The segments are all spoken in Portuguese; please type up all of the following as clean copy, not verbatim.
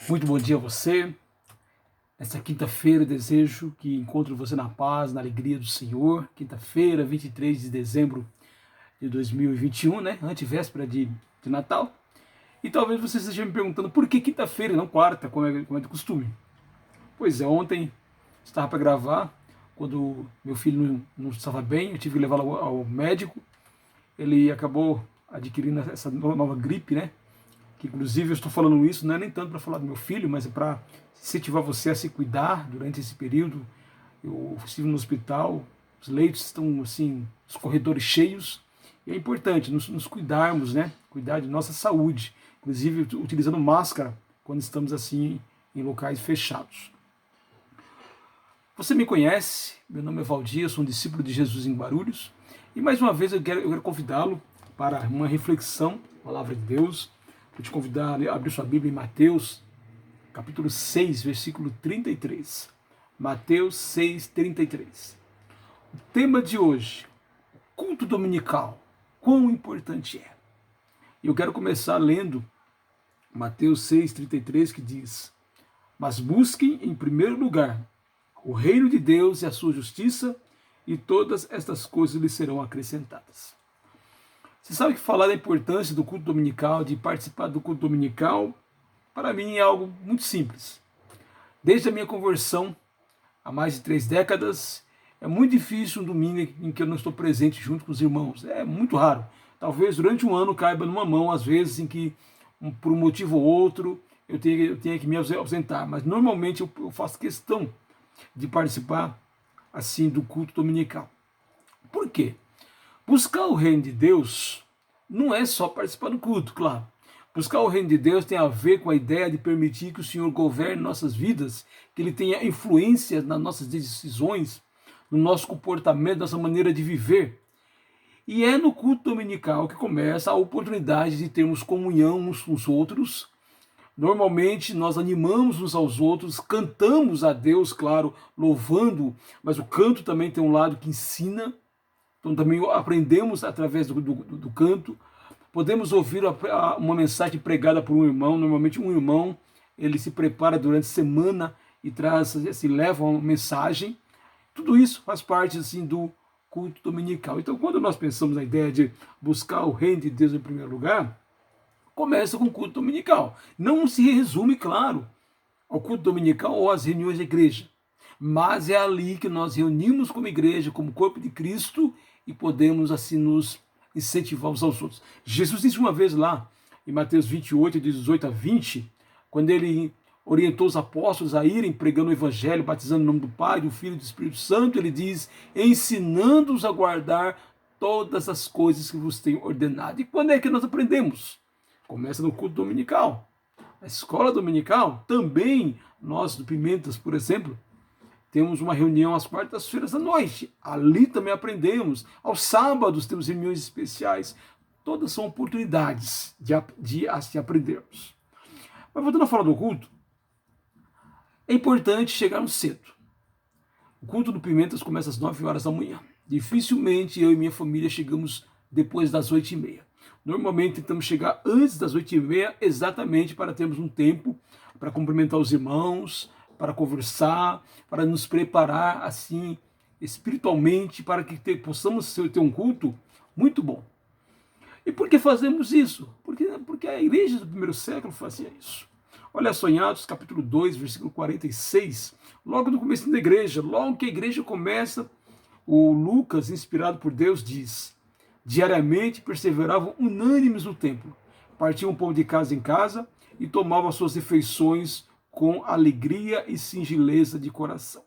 Muito bom dia a você. Nesta quinta-feira eu desejo que encontre você na paz, na alegria do Senhor. Quinta-feira, 23 de dezembro de 2021, né? Antevéspera de Natal. E talvez você esteja me perguntando por que quinta-feira e não quarta, como é de costume. Pois é, ontem estava para gravar, quando meu filho não estava bem, eu tive que levá-lo ao médico. Ele acabou adquirindo essa nova gripe, né? Que inclusive eu estou falando isso não é nem tanto para falar do meu filho, mas é para incentivar você a se cuidar durante esse período. Eu estive no hospital, os leitos estão assim, os corredores cheios, e é importante nos cuidarmos, né? Cuidar de nossa saúde, inclusive utilizando máscara quando estamos assim em locais fechados. Você me conhece, meu nome é Valdir, eu sou um discípulo de Jesus em Guarulhos, e mais uma vez eu quero convidá-lo para uma reflexão, palavra de Deus. Vou te convidar a abrir sua Bíblia em Mateus, capítulo 6, versículo 33. Mateus 6, 33. O tema de hoje, culto dominical, quão importante é. E eu quero começar lendo Mateus 6, 33, que diz: mas busquem em primeiro lugar o reino de Deus e a sua justiça, e todas estas coisas lhes serão acrescentadas. Você sabe que falar da importância do culto dominical, de participar do culto dominical, para mim é algo muito simples. Desde a minha conversão, há mais de 3 décadas, é muito difícil um domingo em que eu não estou presente junto com os irmãos. É muito raro. Talvez durante um ano caiba numa mão, às vezes, em que, por um motivo ou outro, eu tenha que me ausentar. Mas normalmente eu faço questão de participar assim do culto dominical. Por quê? Buscar o reino de Deus não é só participar do culto, claro. Buscar o reino de Deus tem a ver com a ideia de permitir que o Senhor governe nossas vidas, que Ele tenha influência nas nossas decisões, no nosso comportamento, nossa maneira de viver. E é no culto dominical que começa a oportunidade de termos comunhão uns com os outros. Normalmente nós animamos uns aos outros, cantamos a Deus, claro, louvando, mas o canto também tem um lado que ensina. Então também aprendemos através do canto. Podemos ouvir uma mensagem pregada por um irmão. Normalmente um irmão, ele se prepara durante a semana e leva uma mensagem. Tudo isso faz parte assim do culto dominical. Então quando nós pensamos na ideia de buscar o reino de Deus em primeiro lugar, começa com o culto dominical. Não se resume, claro, ao culto dominical ou às reuniões da igreja, mas é ali que nós reunimos como igreja, como corpo de Cristo, e podemos assim nos incentivar uns aos outros. Jesus disse uma vez lá, em Mateus 28, de 18 a 20, quando ele orientou os apóstolos a irem pregando o evangelho, batizando em nome do Pai, do Filho e do Espírito Santo, ele diz, ensinando-os a guardar todas as coisas que vos tenho ordenado. E quando é que nós aprendemos? Começa no culto dominical. A escola dominical, também nós do Pimentas, por exemplo, temos uma reunião às quartas-feiras à noite. Ali também aprendemos. Aos sábados temos reuniões especiais. Todas são oportunidades de aprendermos. Mas voltando a falar do culto, é importante chegarmos cedo. O culto do Pimentas começa às 9 horas da manhã. Dificilmente eu e minha família chegamos depois das 8h30. Normalmente tentamos chegar antes das 8h30, exatamente para termos um tempo para cumprimentar os irmãos, para conversar, para nos preparar assim espiritualmente, para que possamos ter um culto muito bom. E por que fazemos isso? Porque a igreja do primeiro século fazia isso. Olha só em Atos capítulo 2, versículo 46, logo no começo da igreja, logo que a igreja começa, o Lucas, inspirado por Deus, diz: diariamente perseveravam unânimes no templo, partiam pão de casa em casa e tomavam suas refeições com alegria e singeleza de coração.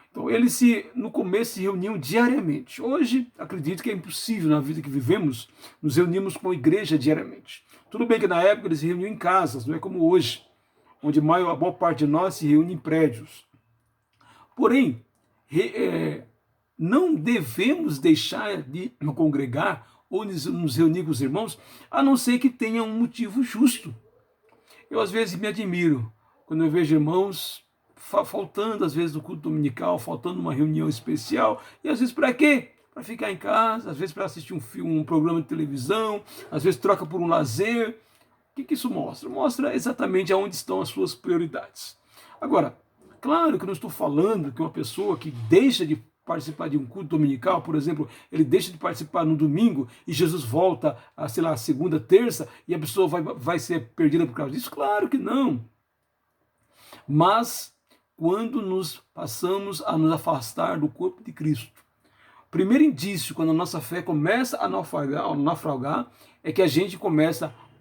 Então eles no começo se reuniam diariamente. Hoje, acredito que é impossível na vida que vivemos, nos reunimos com a igreja diariamente. Tudo bem que na época eles se reuniam em casas, não é como hoje, onde a maior parte de nós se reúne em prédios. Porém, não devemos deixar de congregar ou nos reunir com os irmãos, a não ser que tenha um motivo justo. Eu às vezes me admiro quando eu vejo irmãos faltando às vezes no culto dominical, faltando uma reunião especial, e às vezes para quê? Para ficar em casa, às vezes para assistir um programa de televisão, às vezes troca por um lazer. que isso mostra? Mostra exatamente aonde estão as suas prioridades. Agora, claro que eu não estou falando que uma pessoa que deixa de participar de um culto dominical, por exemplo, ele deixa de participar no domingo e Jesus volta, sei lá, segunda, terça, e a pessoa vai ser perdida por causa disso? Claro que não. Mas quando nos passamos a nos afastar do corpo de Cristo, o primeiro indício, quando a nossa fé começa a naufragar, é que a gente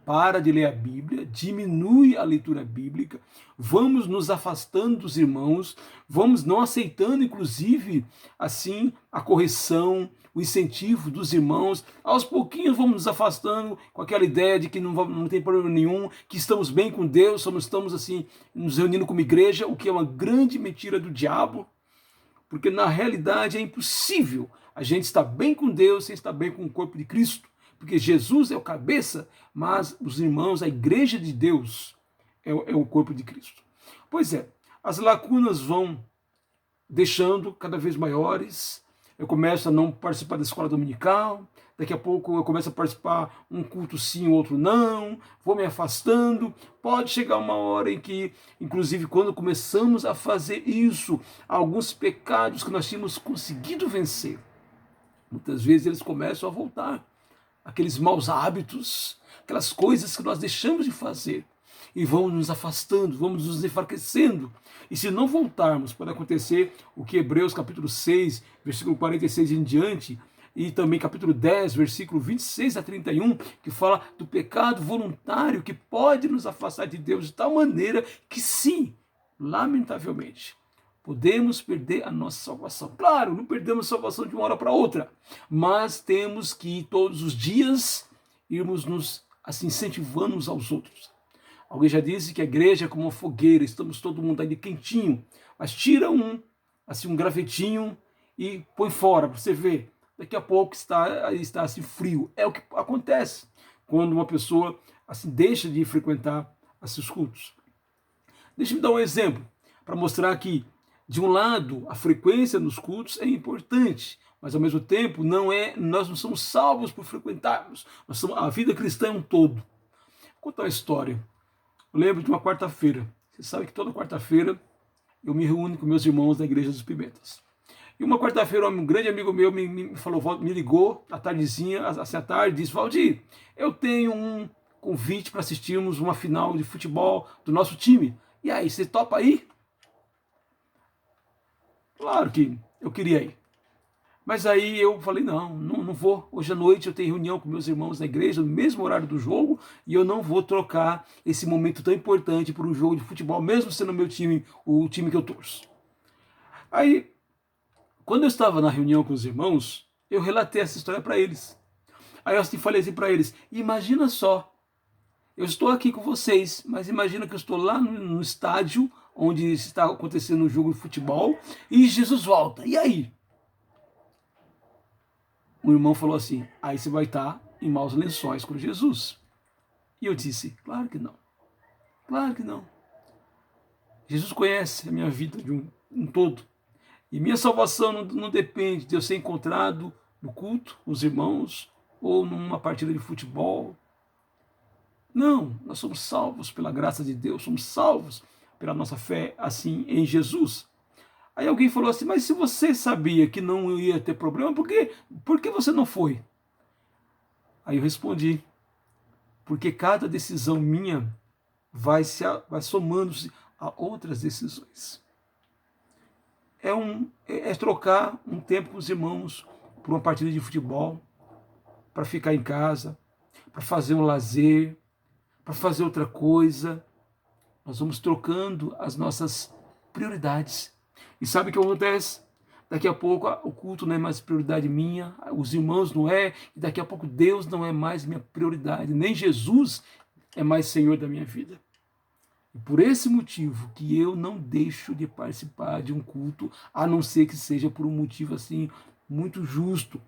para de ler a Bíblia, diminui a leitura bíblica, vamos nos afastando dos irmãos, vamos não aceitando, inclusive, assim, a correção, o incentivo dos irmãos. Aos pouquinhos vamos nos afastando com aquela ideia de que não tem problema nenhum, que estamos bem com Deus, só não estamos assim nos reunindo como igreja, o que é uma grande mentira do diabo, porque na realidade é impossível a gente estar bem com Deus sem estar bem com o corpo de Cristo, porque Jesus é o cabeça, mas os irmãos, a igreja de Deus é o corpo de Cristo. Pois é, as lacunas vão deixando cada vez maiores, eu começo a não participar da escola dominical, daqui a pouco eu começo a participar um culto sim, outro não, vou me afastando. Pode chegar uma hora em que, inclusive quando começamos a fazer isso, alguns pecados que nós tínhamos conseguido vencer, muitas vezes eles começam a voltar. Aqueles maus hábitos, aquelas coisas que nós deixamos de fazer, e vamos nos afastando, vamos nos enfraquecendo. E se não voltarmos, pode acontecer o que Hebreus capítulo 6, versículo 46 em diante, e também capítulo 10, versículo 26 a 31, que fala do pecado voluntário que pode nos afastar de Deus de tal maneira que sim, lamentavelmente, podemos perder a nossa salvação. Claro, não perdemos a salvação de uma hora para outra, mas temos que todos os dias irmos nos assim, incentivando uns aos outros. Alguém já disse que a igreja é como uma fogueira, estamos todo mundo aí de quentinho, mas tira um gravetinho e põe fora para você ver. Daqui a pouco está assim frio. É o que acontece quando uma pessoa assim deixa de frequentar esses cultos. Deixa eu dar um exemplo para mostrar que de um lado, a frequência nos cultos é importante, mas ao mesmo tempo nós não somos salvos por frequentarmos. A vida cristã é um todo. Vou contar uma história. Eu lembro de uma quarta-feira. Você sabe que toda quarta-feira eu me reúno com meus irmãos da Igreja dos Pimentas. E uma quarta-feira um grande amigo meu me ligou à tardezinha, assim à tarde, disse: Valdir, eu tenho um convite para assistirmos uma final de futebol do nosso time. E aí, você topa ir? Claro que eu queria ir. Mas aí eu falei, não vou. Hoje à noite eu tenho reunião com meus irmãos na igreja, no mesmo horário do jogo, e eu não vou trocar esse momento tão importante por um jogo de futebol, mesmo sendo meu time, o time que eu torço. Aí, quando eu estava na reunião com os irmãos, eu relatei essa história para eles. Aí eu falei assim para eles: imagina só, eu estou aqui com vocês, mas imagina que eu estou lá no estádio onde está acontecendo um jogo de futebol e Jesus volta. E aí? O irmão falou assim: aí você vai estar em maus lençóis com Jesus. E eu disse: claro que não. Claro que não. Jesus conhece a minha vida de um todo. E minha salvação não depende de eu ser encontrado no culto, com os irmãos, ou numa partida de futebol. Não, nós somos salvos pela graça de Deus, somos salvos pela nossa fé, assim, em Jesus. Aí alguém falou assim: mas se você sabia que não ia ter problema, por que você não foi? Aí eu respondi: porque cada decisão minha vai somando-se a outras decisões. É trocar um tempo com os irmãos por uma partida de futebol, para ficar em casa, para fazer um lazer, para fazer outra coisa. Nós vamos trocando as nossas prioridades. E sabe o que acontece? Daqui a pouco o culto não é mais prioridade minha, os irmãos não é, e daqui a pouco Deus não é mais minha prioridade, nem Jesus é mais Senhor da minha vida. E por esse motivo que eu não deixo de participar de um culto, a não ser que seja por um motivo assim muito justo.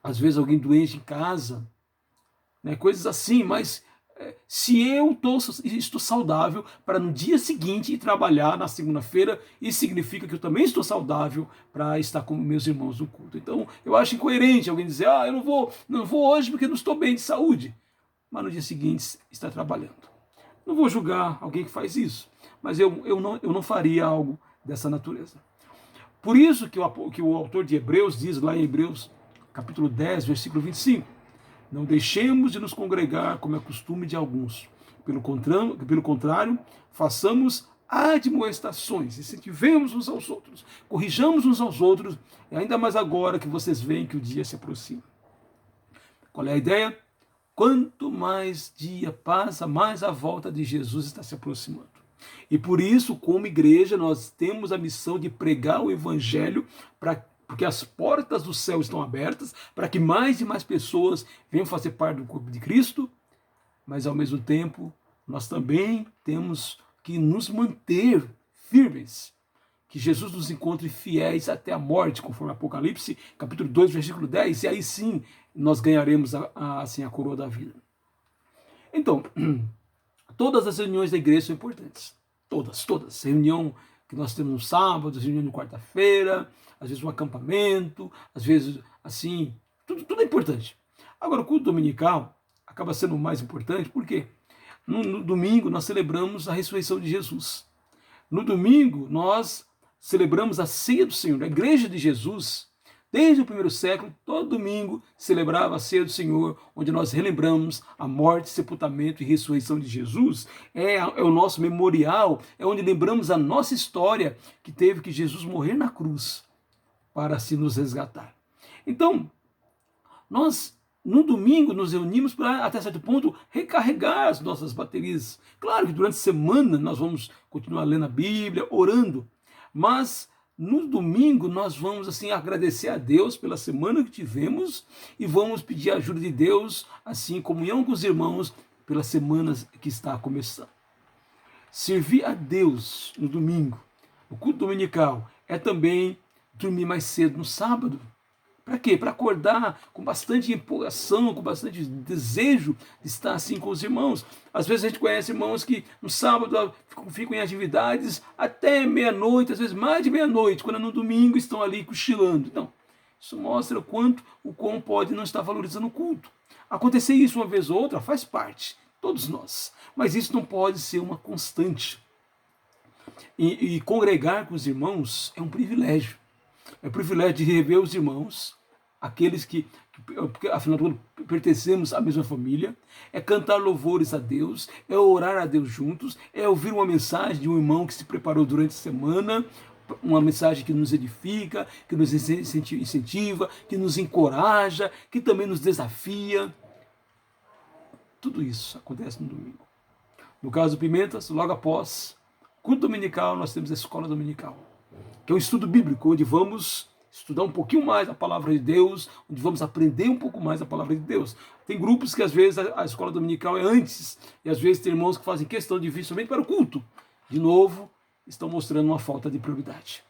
Às vezes alguém doente em casa, né, coisas assim, mas se eu estou saudável para no dia seguinte ir trabalhar na segunda-feira, isso significa que eu também estou saudável para estar com meus irmãos no culto. Então eu acho incoerente alguém dizer: eu não vou hoje porque não estou bem de saúde. mas no dia seguinte está trabalhando. Não vou julgar alguém que faz isso, mas eu não faria algo dessa natureza. Por isso que o autor de Hebreus diz lá em Hebreus capítulo 10, versículo 25, não deixemos de nos congregar como é costume de alguns. Pelo contrário, façamos admoestações, incentivemos uns aos outros, corrijamos uns aos outros, e ainda mais agora que vocês veem que o dia se aproxima. Qual é a ideia? Quanto mais dia passa, mais a volta de Jesus está se aproximando. E por isso, como igreja, nós temos a missão de pregar o evangelho, porque as portas do céu estão abertas, para que mais e mais pessoas venham fazer parte do corpo de Cristo, mas ao mesmo tempo, nós também temos que nos manter firmes, que Jesus nos encontre fiéis até a morte, conforme Apocalipse, capítulo 2, versículo 10, e aí sim nós ganharemos assim, a coroa da vida. Então, todas as reuniões da igreja são importantes. Todas. Reunião que nós temos no sábado, reunião de quarta-feira, às vezes um acampamento, às vezes, assim, tudo é importante. Agora, o culto dominical acaba sendo o mais importante, porque no domingo nós celebramos a ressurreição de Jesus. No domingo nós celebramos a ceia do Senhor. A igreja de Jesus, desde o primeiro século, todo domingo celebrava a ceia do Senhor, onde nós relembramos a morte, sepultamento e ressurreição de Jesus. É o nosso memorial, é onde lembramos a nossa história, que teve que Jesus morrer na cruz para assim nos resgatar. Então, nós no domingo nos reunimos para, até certo ponto, recarregar as nossas baterias. Claro que durante a semana nós vamos continuar lendo a Bíblia, orando, mas no domingo nós vamos assim agradecer a Deus pela semana que tivemos e vamos pedir a ajuda de Deus, assim, comunhão com os irmãos, pela semana que está começando. Servir a Deus no domingo, o culto dominical, é também dormir mais cedo no sábado. Para quê? Para acordar com bastante empolgação, com bastante desejo de estar assim com os irmãos. Às vezes a gente conhece irmãos que no sábado ficam em atividades até meia-noite, às vezes mais de meia-noite, quando no domingo estão ali cochilando. Então, isso mostra o quão pode não estar valorizando o culto. Acontecer isso uma vez ou outra faz parte, todos nós. Mas isso não pode ser uma constante. E congregar com os irmãos é um privilégio. É o privilégio de rever os irmãos, aqueles que afinal de contas, pertencemos à mesma família, é cantar louvores a Deus, é orar a Deus juntos, é ouvir uma mensagem de um irmão que se preparou durante a semana, uma mensagem que nos edifica, que nos incentiva, que nos encoraja, que também nos desafia. Tudo isso acontece no domingo. No caso do Pimentas, logo após o culto dominical, nós temos a escola dominical, que é um estudo bíblico, onde vamos estudar um pouquinho mais a palavra de Deus, onde vamos aprender um pouco mais a palavra de Deus. Tem grupos que às vezes a escola dominical é antes, e às vezes tem irmãos que fazem questão de vir somente para o culto. De novo, estão mostrando uma falta de prioridade.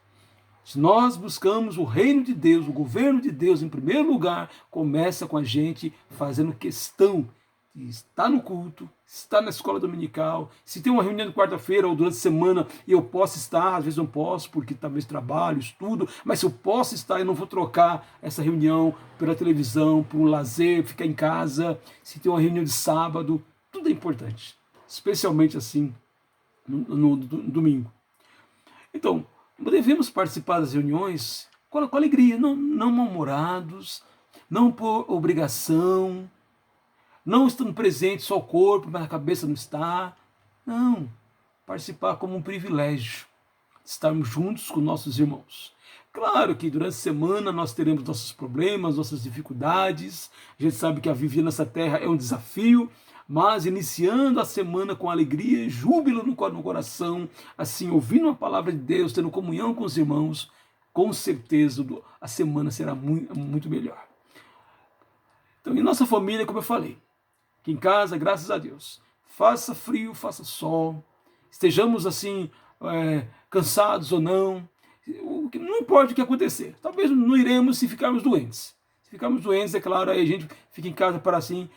Se nós buscamos o reino de Deus, o governo de Deus em primeiro lugar, começa com a gente fazendo questão de estar no culto, estar na escola dominical. Se tem uma reunião de quarta-feira ou durante a semana e eu posso estar, às vezes não posso, porque talvez trabalho, estudo, mas se eu posso estar, eu não vou trocar essa reunião pela televisão, por um lazer, ficar em casa. Se tem uma reunião de sábado, tudo é importante, especialmente assim no domingo. Então, devemos participar das reuniões com alegria, não mal-humorados, não por obrigação, não estando presente só o corpo, mas a cabeça não está. Não, participar como um privilégio, estarmos juntos com nossos irmãos. Claro que durante a semana nós teremos nossos problemas, nossas dificuldades. A gente sabe que a viver nessa terra é um desafio, mas iniciando a semana com alegria e júbilo no coração, assim, ouvindo a palavra de Deus, tendo comunhão com os irmãos, com certeza a semana será muito melhor. Então, em nossa família, como eu falei, aqui em casa, graças a Deus, faça frio, faça sol, estejamos assim, cansados ou não, não importa o que acontecer. Talvez não iremos se ficarmos doentes. Se ficarmos doentes, é claro, aí a gente fica em casa para assim,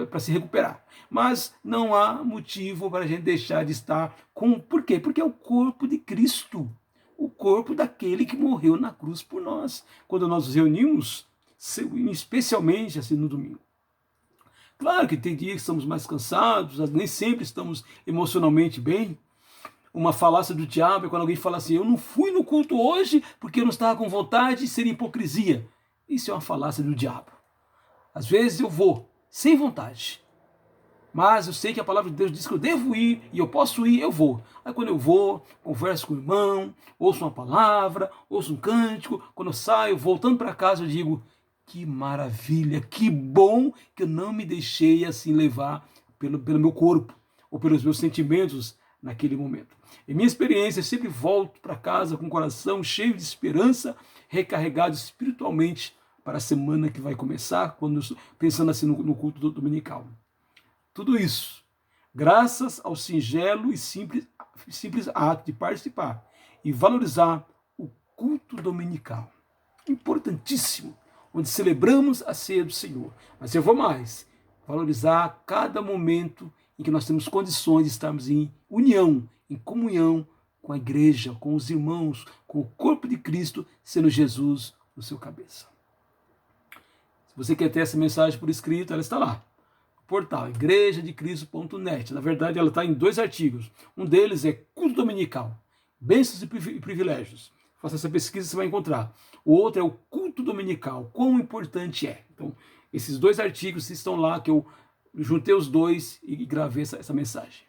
para se recuperar. Mas não há motivo para a gente deixar de estar com... Por quê? Porque é o corpo de Cristo, o corpo daquele que morreu na cruz por nós. Quando nós nos reunimos, especialmente assim no domingo. Claro que tem dias que estamos mais cansados, nem sempre estamos emocionalmente bem. Uma falácia do diabo é quando alguém fala assim: eu não fui no culto hoje porque eu não estava com vontade, de ser hipocrisia. Isso é uma falácia do diabo. Às vezes eu vou, sem vontade. Mas eu sei que a palavra de Deus diz que eu devo ir e eu posso ir, eu vou. Aí quando eu vou, converso com o irmão, ouço uma palavra, ouço um cântico. Quando eu saio, voltando para casa, eu digo: que maravilha, que bom que eu não me deixei assim levar pelo meu corpo ou pelos meus sentimentos naquele momento. Em minha experiência, eu sempre volto para casa com o coração cheio de esperança, recarregado espiritualmente para a semana que vai começar, quando pensando assim no culto dominical. Tudo isso graças ao singelo e simples ato de participar e valorizar o culto dominical. Importantíssimo, onde celebramos a ceia do Senhor. Mas eu vou mais, valorizar cada momento em que nós temos condições de estarmos em união, em comunhão com a igreja, com os irmãos, com o corpo de Cristo, sendo Jesus o seu cabeça. Se você quer ter essa mensagem por escrito, ela está lá. Portal igrejadecristo.net. Na verdade, ela está em 2 artigos. Um deles é culto dominical, bênçãos e privilégios. Faça essa pesquisa, você vai encontrar. O outro é o culto dominical, quão importante é. Então, esses 2 artigos estão lá, que eu juntei os 2 e gravei essa mensagem.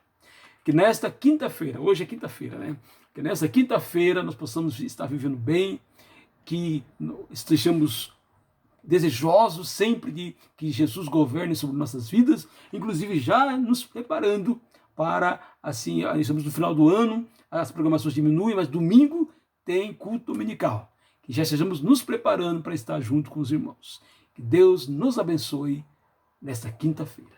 Que nesta quinta-feira, hoje é quinta-feira, né? Que nesta quinta-feira nós possamos estar vivendo bem, que estejamos desejosos sempre de que Jesus governe sobre nossas vidas, inclusive já nos preparando para, assim, estamos no final do ano, as programações diminuem, mas domingo tem culto dominical. Que já estejamos nos preparando para estar junto com os irmãos. Que Deus nos abençoe nesta quinta-feira.